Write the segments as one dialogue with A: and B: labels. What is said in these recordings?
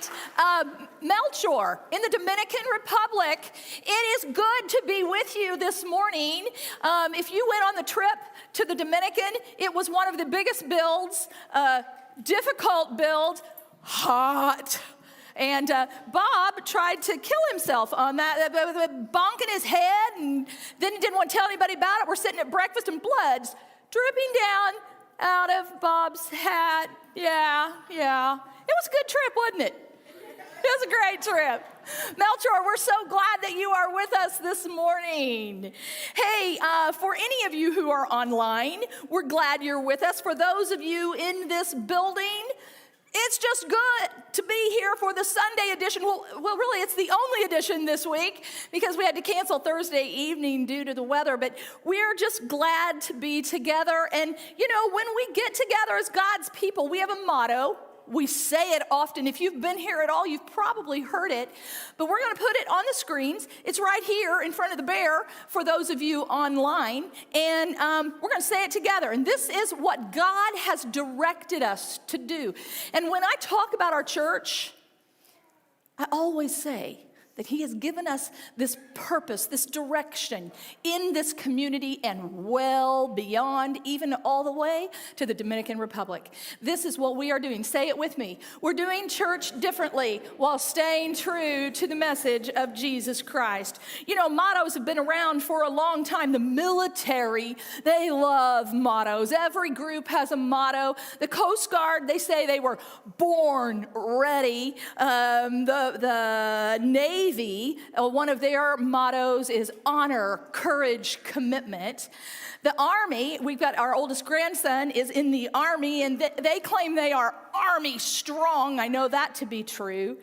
A: meet Melchor in the Dominican Republic. It is good to be with you this morning. If you went on the trip to the Dominican, it was one of the biggest builds, difficult build, hot. And Bob tried to kill himself on that, bonking his head, and then he didn't want to tell anybody about it. We're sitting at breakfast and blood's dripping down out of Bob's hat. Yeah. It was a good trip, wasn't it? It was a great trip. Melchor, we're so glad that you are with us this morning. Hey, for any of you who are online, we're glad you're with us. For those of you in this building, it's just good to be here for the Sunday edition. Well, really, it's the only edition this week because we had to cancel Thursday evening due to the weather. But we're just glad to be together. And, you know, when we get together as God's people, we have a motto. We say it often. If you've been here at all, you've probably heard it. But we're going to put it on the screens. It's right here in front of the bear for those of you online. And we're going to say it together. And this is what God has directed us to do. And when I talk about our church, I always say that He has given us this purpose, this direction in this community and well beyond, even all the way to the Dominican Republic. This is what we are doing. Say it with me. We're doing church differently while staying true to the message of Jesus Christ. You know, mottos have been around for a long time. The military, they love mottos. Every group has a motto. The Coast Guard, they say they were born ready. The Navy, one of their mottos is honor, courage, commitment. The Army, we've got our oldest grandson is in the Army, and they claim they are Army strong. I know that to be true.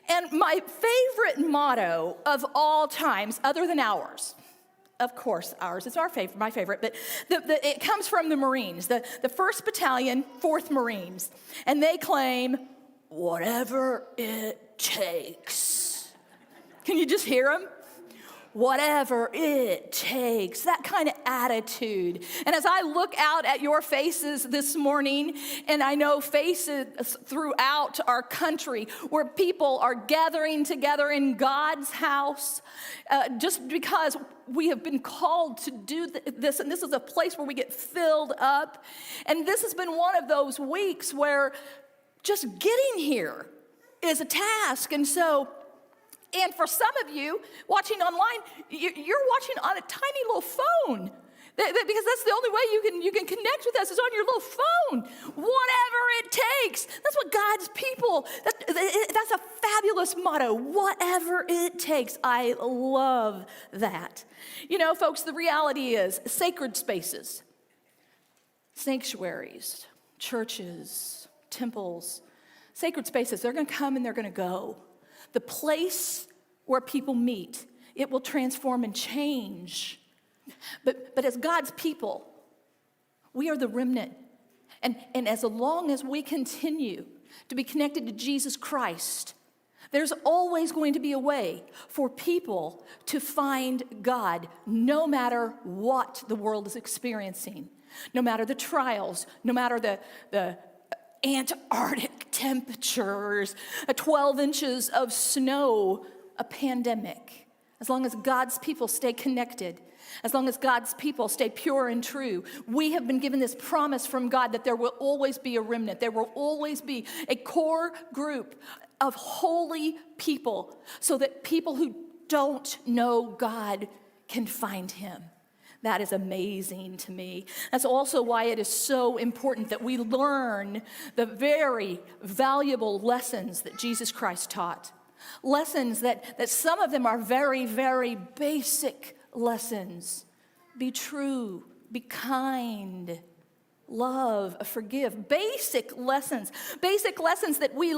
A: And my favorite motto of all times, other than ours, of course, ours is my favorite, but it comes from the Marines, the 1st Battalion, 4th Marines, and they claim, whatever it takes. Can you just hear them? Whatever it takes, that kind of attitude. And as I look out at your faces this morning, and I know faces throughout our country where people are gathering together in God's house, just because we have been called to do this, and this is a place where we get filled up. And this has been one of those weeks where just getting here is a task. And for some of you watching online, you're watching on a tiny little phone because that's the only way you can connect with us is on your little phone. Whatever it takes. That's what God's people, that's a fabulous motto. Whatever it takes. I love that. You know, folks, the reality is sacred spaces, sanctuaries, churches, temples, sacred spaces, they're going to come and they're going to go. The place where people meet, it will transform and change. But as God's people, we are the remnant. And as long as we continue to be connected to Jesus Christ, there's always going to be a way for people to find God, no matter what the world is experiencing, no matter the trials, no matter the Antarctic temperatures, 12 inches of snow, a pandemic. As long as God's people stay connected, as long as God's people stay pure and true, we have been given this promise from God that there will always be a remnant. There will always be a core group of holy people so that people who don't know God can find Him. That is amazing to me. That's also why it is so important that we learn the very valuable lessons that Jesus Christ taught. Lessons that some of them are very, very basic lessons. Be true, be kind, love, forgive. Basic lessons that we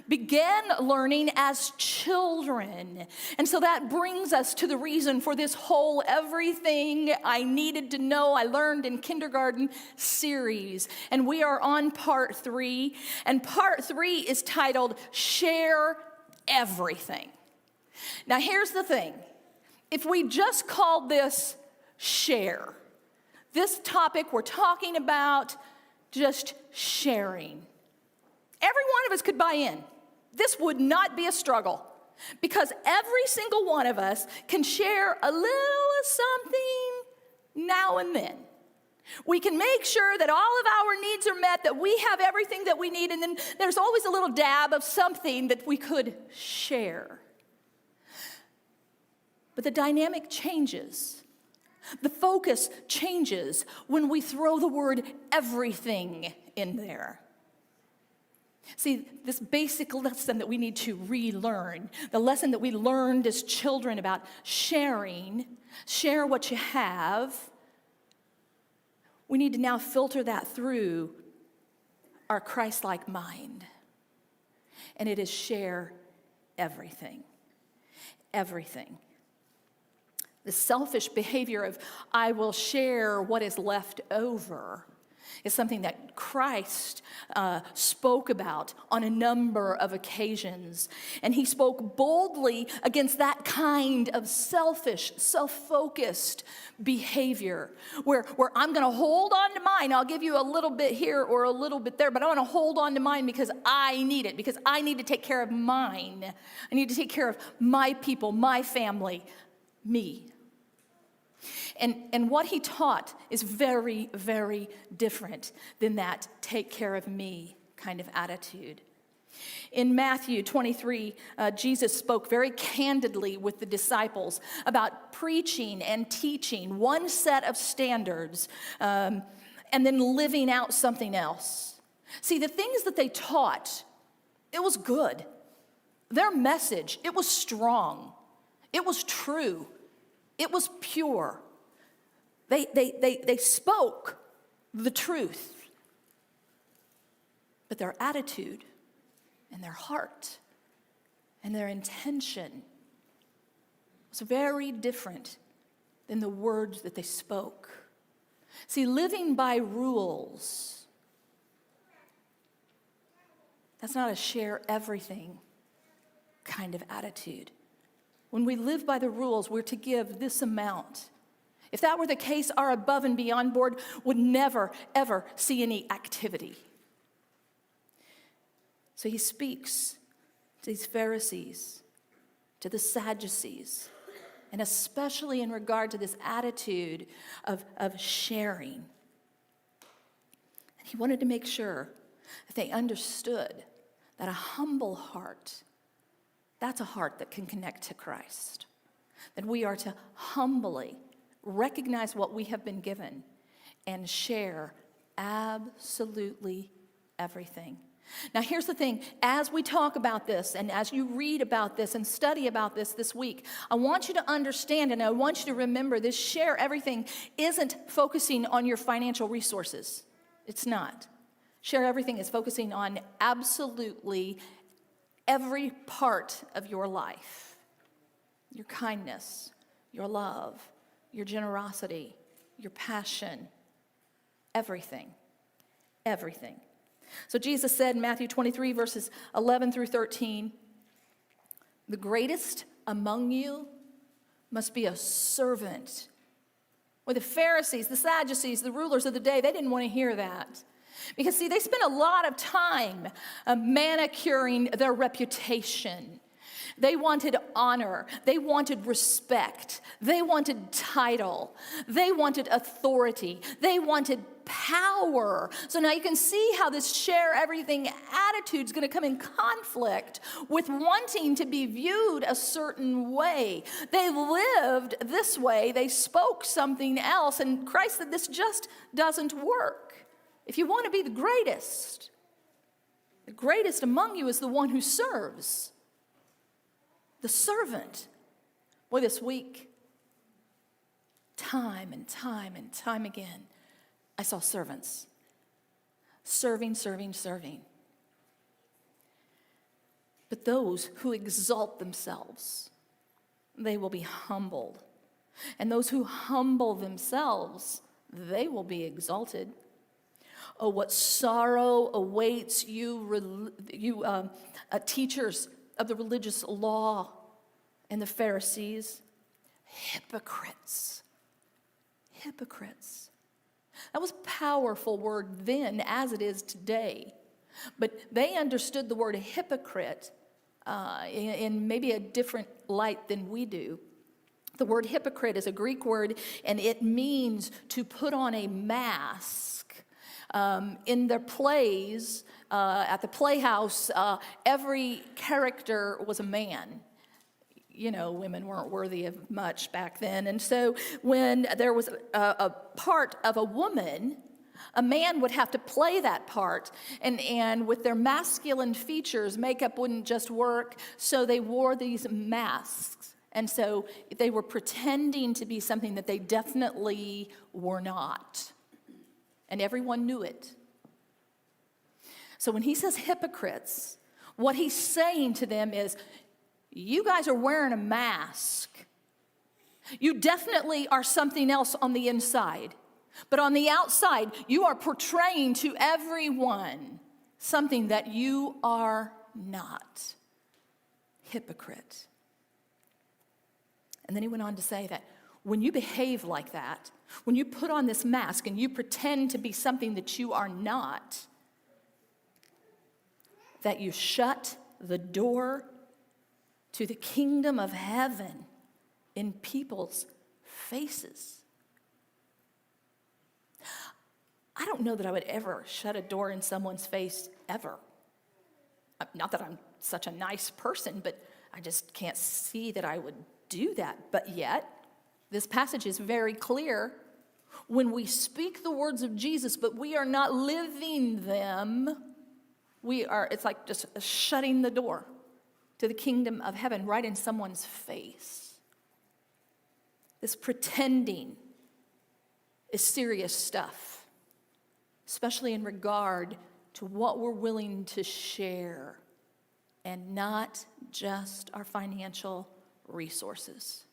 A: began learning as children. And so that brings us to the reason for this whole Everything I Needed to Know I Learned in Kindergarten series. And we are on part 3. And part 3 is titled Share Everything. Now here's the thing. If we just called this share, this topic we're talking about just sharing, every one of us could buy in. this would not be a struggle because every single one of us can share a little something now and then. We can make sure that all of our needs are met, that we have everything that we need, and then there's always a little dab of something that we could share. But the dynamic changes. The focus changes when we throw the word everything in there. See, this basic lesson that we need to relearn, the lesson that we learned as children about sharing, share what you have, we need to now filter that through our Christ-like mind. And it is share everything. Everything. The selfish behavior of, I will share what is left over, is something that Christ spoke about on a number of occasions. And he spoke boldly against that kind of selfish, self-focused behavior where I'm going to hold on to mine. I'll give you a little bit here or a little bit there, but I want to hold on to mine because I need it, because I need to take care of mine. I need to take care of my people, my family, me. And what he taught is very, very different than that take care of me kind of attitude. In Matthew 23, Jesus spoke very candidly with the disciples about preaching and teaching one set of standards and then living out something else. See, the things that they taught, it was good. Their message, it was strong. It was true. It was pure. They spoke the truth. But their attitude and their heart and their intention was very different than the words that they spoke. See, living by rules, that's not a share everything kind of attitude. When we live by the rules, we're to give this amount. If that were the case, our above and beyond board would never, ever see any activity. So he speaks to these Pharisees, to the Sadducees, and especially in regard to this attitude of sharing. And he wanted to make sure that they understood that a humble heart, that's a heart that can connect to Christ. That we are to humbly recognize what we have been given and share absolutely everything. Now, here's the thing. As we talk about this and as you read about this and study about this week, I want you to understand and I want you to remember this share everything isn't focusing on your financial resources. It's not. Share everything is focusing on absolutely every part of your life. Your kindness, your love, your generosity, your passion, everything, everything. So Jesus said in Matthew 23, verses 11 through 13, the greatest among you must be a servant. Well, the Pharisees, the Sadducees, the rulers of the day, they didn't want to hear that. Because, see, they spent a lot of time manicuring their reputation. They wanted honor. They wanted respect. They wanted title. They wanted authority. They wanted power. So now you can see how this share everything attitude is going to come in conflict with wanting to be viewed a certain way. They lived this way. They spoke something else. And Christ said this just doesn't work. If you want to be the greatest among you is the one who serves. The servant. Boy, this week, time and time and time again, I saw servants. Serving. But those who exalt themselves, they will be humbled. And those who humble themselves, they will be exalted. Oh, what sorrow awaits you teachers of the religious law and the Pharisees. Hypocrites. That was a powerful word then as it is today. But they understood the word hypocrite in maybe a different light than we do. The word hypocrite is a Greek word, and it means to put on a mask. In their plays, at the Playhouse, every character was a man. You know, women weren't worthy of much back then. And so when there was a part of a woman, a man would have to play that part. And with their masculine features, makeup wouldn't just work, so they wore these masks. And so they were pretending to be something that they definitely were not. And everyone knew it. So when he says hypocrites, what he's saying to them is, you guys are wearing a mask. You definitely are something else on the inside. But on the outside, you are portraying to everyone something that you are not. Hypocrite. And then he went on to say that when you behave like that, when you put on this mask and you pretend to be something that you are not, that you shut the door to the kingdom of heaven in people's faces. I don't know that I would ever shut a door in someone's face, ever. Not that I'm such a nice person, but I just can't see that I would do that. But yet, this passage is very clear. When we speak the words of Jesus, but we are not living them, it's like just shutting the door to the kingdom of heaven right in someone's face. This pretending is serious stuff, especially in regard to what we're willing to share, and not just our financial resources.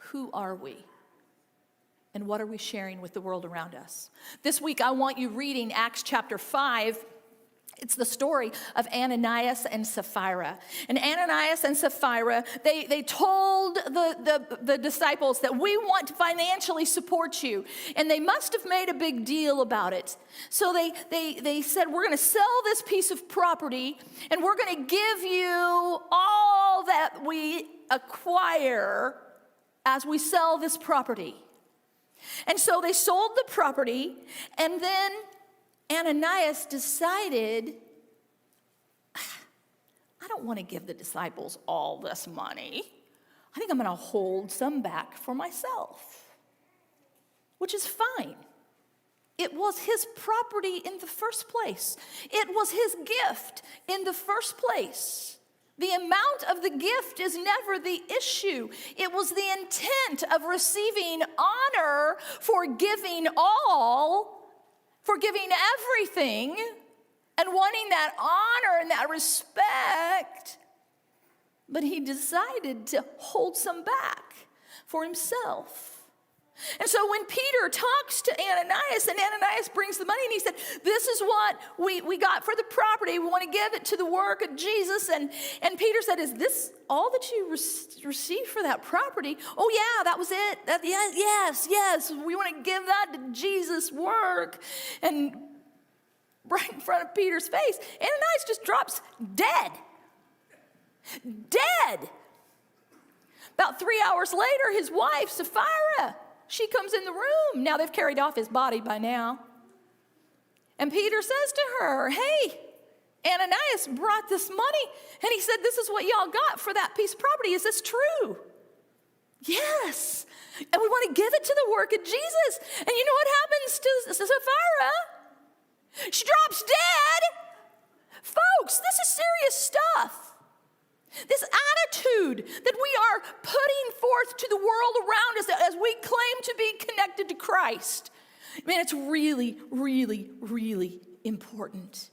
A: Who are we? And what are we sharing with the world around us? This week, I want you reading Acts chapter 5. It's the story of Ananias and Sapphira. And Ananias and Sapphira, they told the disciples that we want to financially support you. And they must have made a big deal about it. So they said, we're going to sell this piece of property, and we're going to give you all that we acquire as we sell this property. And so they sold the property, and then Ananias decided, I don't want to give the disciples all this money. I think I'm going to hold some back for myself, which is fine. It was his property in the first place. It was his gift in the first place. The amount of the gift is never the issue. It was the intent of receiving honor for giving all, for giving everything, and wanting that honor and that respect. But he decided to hold some back for himself. And so when Peter talks to Ananias, and Ananias brings the money, and he said, this is what we got for the property. We want to give it to the work of Jesus. And Peter said, is this all that you received for that property? Oh, yeah, that was it. Yes. We want to give that to Jesus' work. And right in front of Peter's face, Ananias just drops dead. Dead. About 3 hours later, his wife, Sapphira, she comes in the room. Now they've carried off his body by now. And Peter says to her, hey, Ananias brought this money, and he said, this is what y'all got for that piece of property. Is this true? Yes. And we want to give it to the work of Jesus. And you know what happens to Sapphira? She drops dead. Folks, this is serious stuff. This attitude that we are putting forth to the world around us as we claim to be connected to Christ. Man, it's really, really, really important.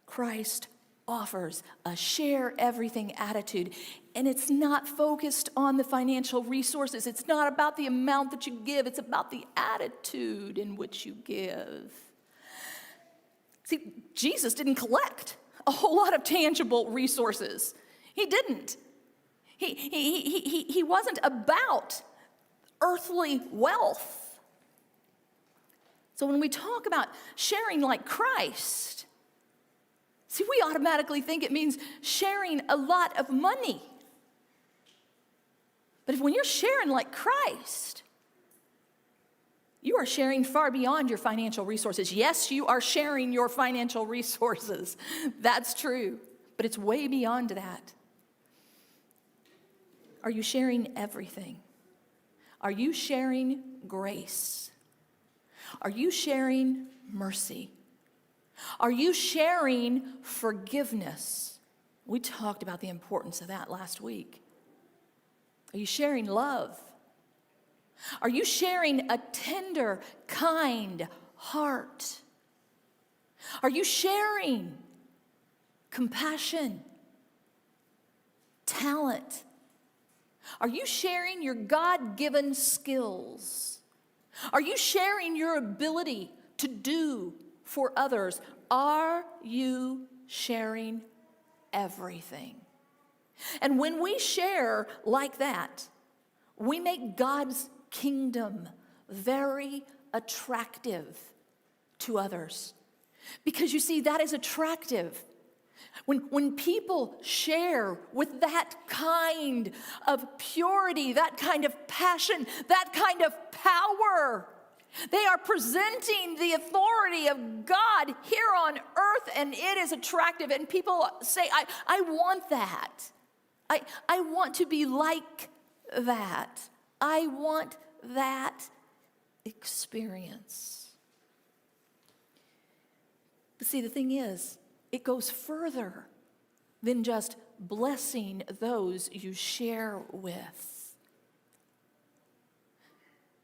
A: Christ offers a share everything attitude, and it's not focused on the financial resources. It's not about the amount that you give. It's about the attitude in which you give. See, Jesus didn't collect a whole lot of tangible resources. He didn't. He wasn't about earthly wealth. So when we talk about sharing like Christ, See, we automatically think it means sharing a lot of money. But when you're sharing like Christ, you are sharing far beyond your financial resources. Yes, you are sharing your financial resources. That's true. But it's way beyond that. Are you sharing everything? Are you sharing grace? Are you sharing mercy? Are you sharing forgiveness? We talked about the importance of that last week. Are you sharing love? Are you sharing a tender, kind heart? Are you sharing compassion, talent? Are you sharing your God-given skills? Are you sharing your ability to do for others? Are you sharing everything? And when we share like that, we make God's kingdom very attractive to others. Because you see, that is attractive. When people share with that kind of purity, that kind of passion, that kind of power, they are presenting the authority of God here on earth, and it is attractive. And people say, I want that. I want to be like that. I want that experience. But see, the thing is, it goes further than just blessing those you share with.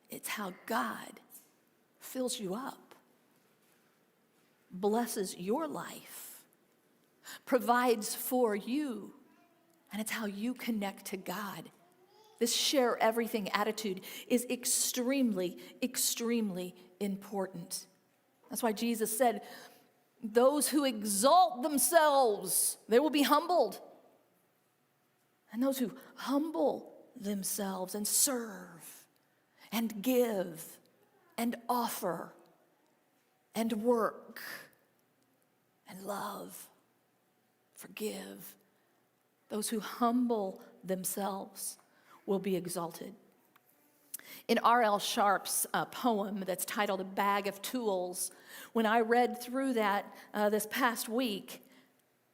A: It's how God fills you up, blesses your life, provides for you, and it's how you connect to God. This share everything attitude is extremely, extremely important. That's why Jesus said, those who exalt themselves, they will be humbled. And those who humble themselves and serve and give and offer and work and love, forgive, those who humble themselves will be exalted. In R.L. Sharp's poem that's titled A Bag of Tools, when I read through that this past week,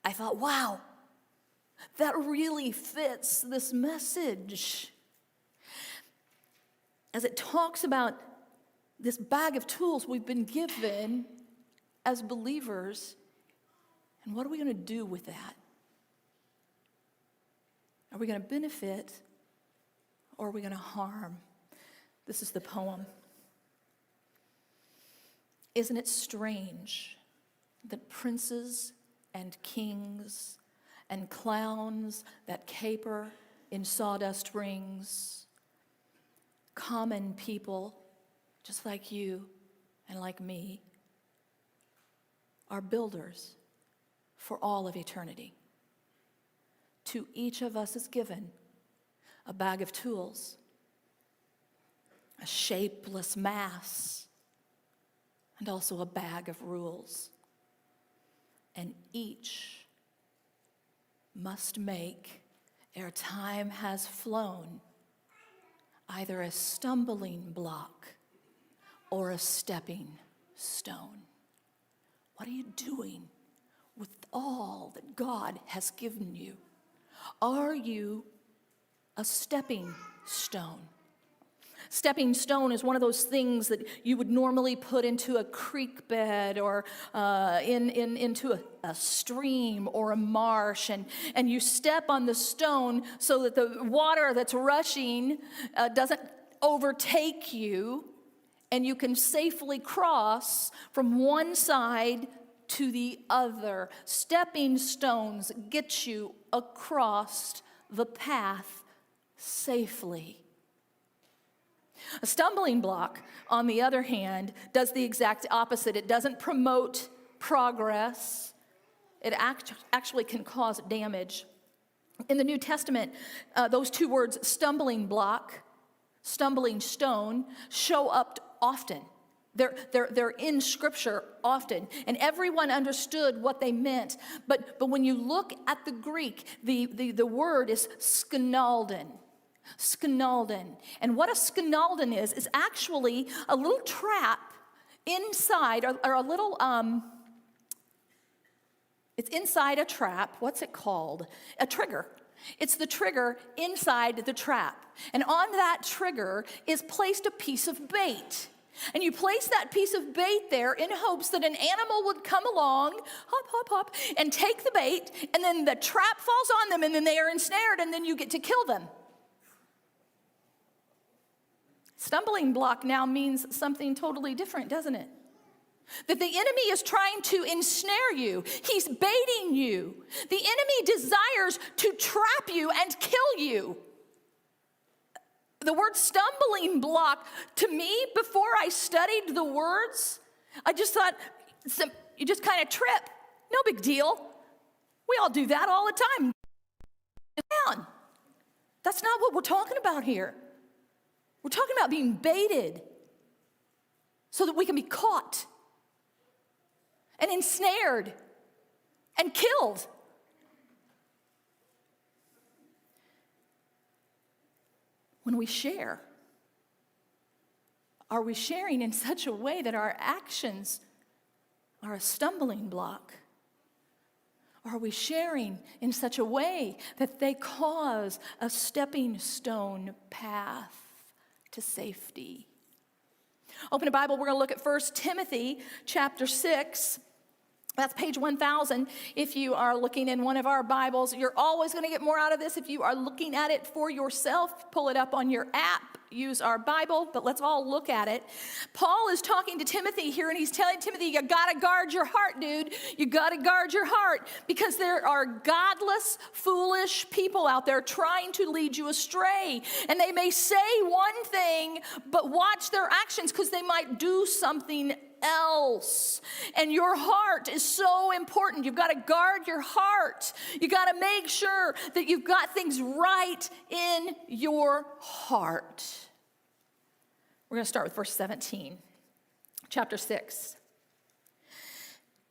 A: I thought, wow, that really fits this message. As it talks about this bag of tools we've been given as believers, and what are we going to do with that? Are we going to benefit, or are we going to harm? This is the poem. Isn't it strange that princes and kings and clowns that caper in sawdust rings, common people just like you and like me, are builders for all of eternity? To each of us is given a bag of tools, a shapeless mass, and also a bag of rules. And each must make, ere time has flown, either a stumbling block or a stepping stone. What are you doing with all that God has given you? Are you a stepping stone? Stepping stone is one of those things that you would normally put into a creek bed or into a stream or a marsh, and you step on the stone so that the water that's rushing doesn't overtake you, and you can safely cross from one side to the other. Stepping stones get you across the path safely. A stumbling block, on the other hand, does the exact opposite. It doesn't promote progress. It actually can cause damage. In the New Testament, those two words, stumbling block, stumbling stone, show up often. They're in Scripture often, and everyone understood what they meant. But when you look at the Greek, the word is skenalden. Skenalden. And what a skenalden is actually a little trap inside, or a little, it's inside a trap. What's it called? A trigger. It's the trigger inside the trap. And on that trigger is placed a piece of bait. And you place that piece of bait there in hopes that an animal would come along, hop, hop, hop, and take the bait, and then the trap falls on them, and then they are ensnared, and then you get to kill them. Stumbling block now means something totally different, doesn't it? That the enemy is trying to ensnare you. He's baiting you. The enemy desires to trap you and kill you. The word stumbling block, to me, before I studied the words, I just thought, you just kind of trip. No big deal. We all do that all the time. That's not what we're talking about here. We're talking about being baited so that we can be caught and ensnared and killed. When we share, are we sharing in such a way that our actions are a stumbling block? Are we sharing in such a way that they cause a stepping stone path to safety? Open a Bible, we're going to look at 1 Timothy chapter 6. That's page 1000. If you are looking in one of our Bibles, you're always going to get more out of this. If you are looking at it for yourself, pull it up on your app, use our Bible, but let's all look at it. Paul is talking to Timothy here, and he's telling Timothy, you got to guard your heart, dude. You got to guard your heart, because there are godless, foolish people out there trying to lead you astray. And they may say one thing, but watch their actions, because they might do something else. And your heart is so important. You've got to guard your heart. You got to make sure that you've got things right in your heart. We're going to start with verse 17, chapter 6.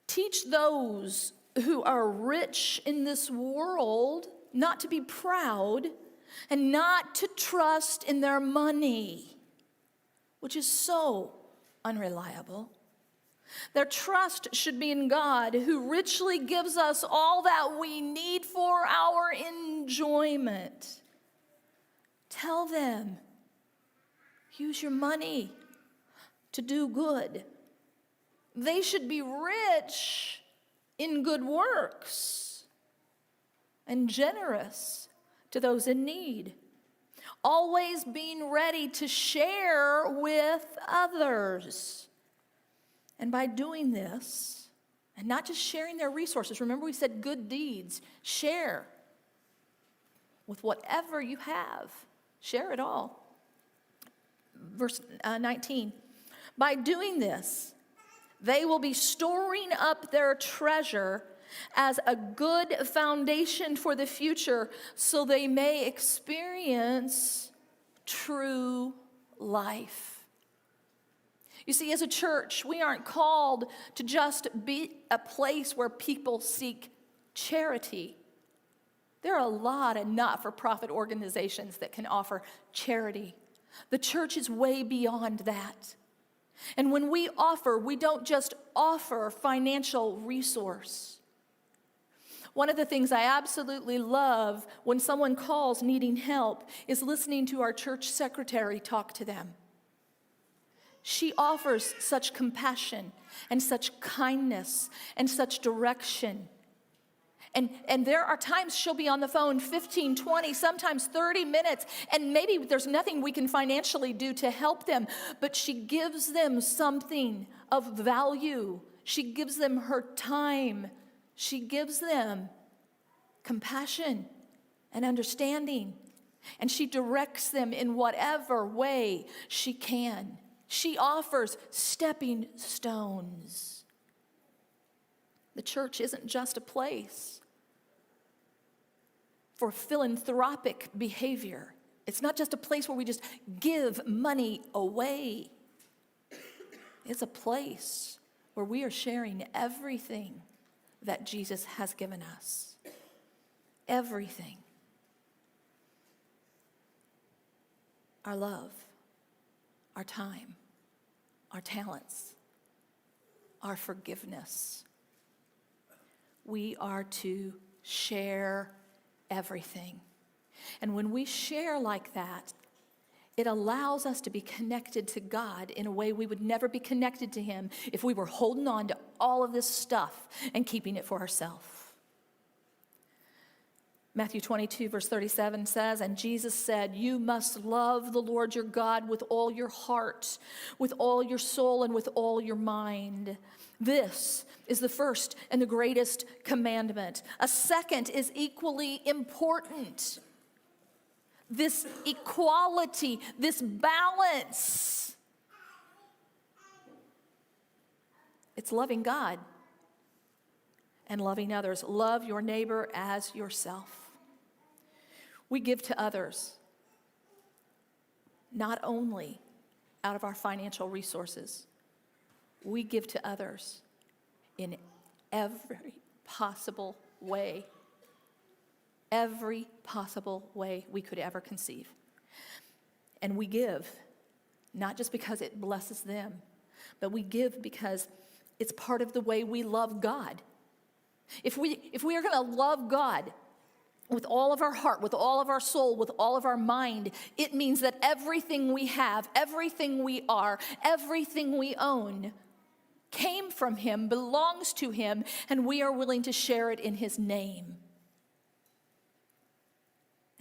A: Teach those who are rich in this world not to be proud and not to trust in their money, which is so unreliable. Their trust should be in God, who richly gives us all that we need for our enjoyment. Tell them, use your money to do good. They should be rich in good works and generous to those in need, always being ready to share with others. And by doing this, and not just sharing their resources, remember we said good deeds, share with whatever you have. Share it all. Verse 19, by doing this, they will be storing up their treasure as a good foundation for the future, so they may experience true life. You see, as a church, we aren't called to just be a place where people seek charity. There are a lot of not-for-profit organizations that can offer charity. The church is way beyond that. And when we offer, we don't just offer financial resource. One of the things I absolutely love when someone calls needing help is listening to our church secretary talk to them. She offers such compassion and such kindness and such direction. And there are times she'll be on the phone 15, 20, sometimes 30 minutes, and maybe there's nothing we can financially do to help them, but she gives them something of value. She gives them her time. She gives them compassion and understanding, and she directs them in whatever way she can. She offers stepping stones. The church isn't just a place for philanthropic behavior. It's not just a place where we just give money away. It's a place where we are sharing everything that Jesus has given us. Everything. Our love, our time, our talents, our forgiveness. We are to share everything. And when we share like that, it allows us to be connected to God in a way we would never be connected to Him if we were holding on to all of this stuff and keeping it for ourselves. Matthew 22, verse 37 says, and Jesus said, you must love the Lord your God with all your heart, with all your soul, and with all your mind. This is the first and the greatest commandment. A second is equally important. This equality, this balance. It's loving God and loving others. Love your neighbor as yourself. We give to others not only out of our financial resources, we give to others in every possible way. Every possible way we could ever conceive. And we give, not just because it blesses them, but we give because it's part of the way we love God. If we are going to love God with all of our heart, with all of our soul, with all of our mind, it means that everything we have, everything we are, everything we own came from Him, belongs to Him, and we are willing to share it in His name.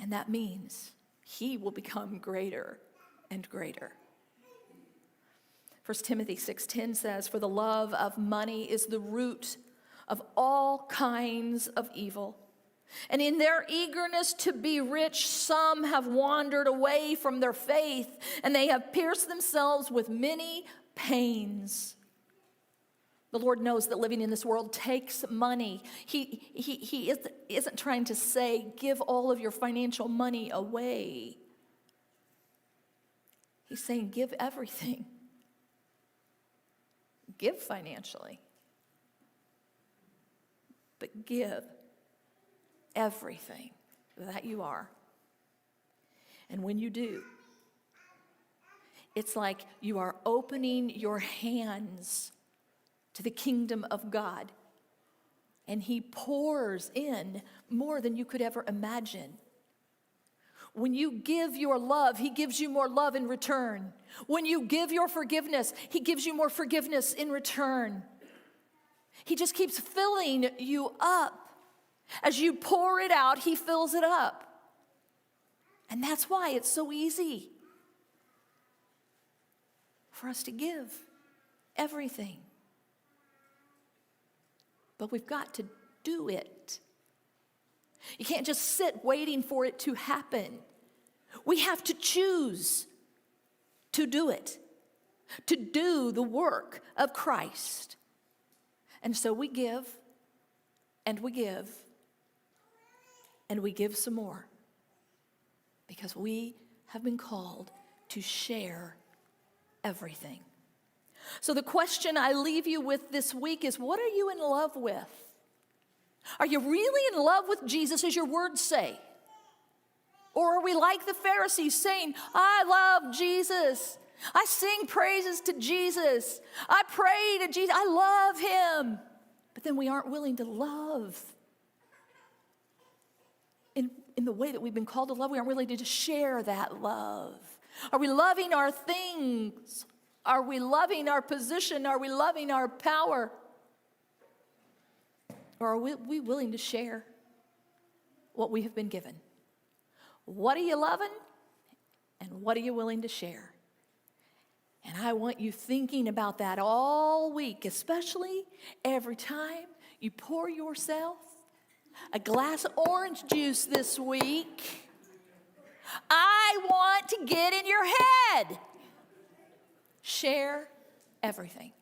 A: And that means He will become greater and greater. 1 Timothy 6:10 says, for the love of money is the root of all kinds of evil. And in their eagerness to be rich, some have wandered away from their faith, and they have pierced themselves with many pains. The Lord knows that living in this world takes money. He isn't trying to say, give all of your financial money away. He's saying, give everything. Give financially. But give everything that you are. And when you do, it's like you are opening your hands to the kingdom of God. And He pours in more than you could ever imagine. When you give your love, He gives you more love in return. When you give your forgiveness, He gives you more forgiveness in return. He just keeps filling you up. As you pour it out, He fills it up. And that's why it's so easy for us to give everything. But we've got to do it. You can't just sit waiting for it to happen. We have to choose to do it, to do the work of Christ. And so we give, and we give, and we give some more, because we have been called to share everything. So the question I leave you with this week is, what are you in love with? Are you really in love with Jesus, as your words say? Or are we like the Pharisees saying, I love Jesus. I sing praises to Jesus. I pray to Jesus. I love Him. But then we aren't willing to love in the way that we've been called to love. We aren't willing to share that love. Are we loving our things? Are we loving our position? Are we loving our power? Or are we willing to share what we have been given? What are you loving? And what are you willing to share? And I want you thinking about that all week, especially every time you pour yourself a glass of orange juice this week. I want to get in your head. Share everything.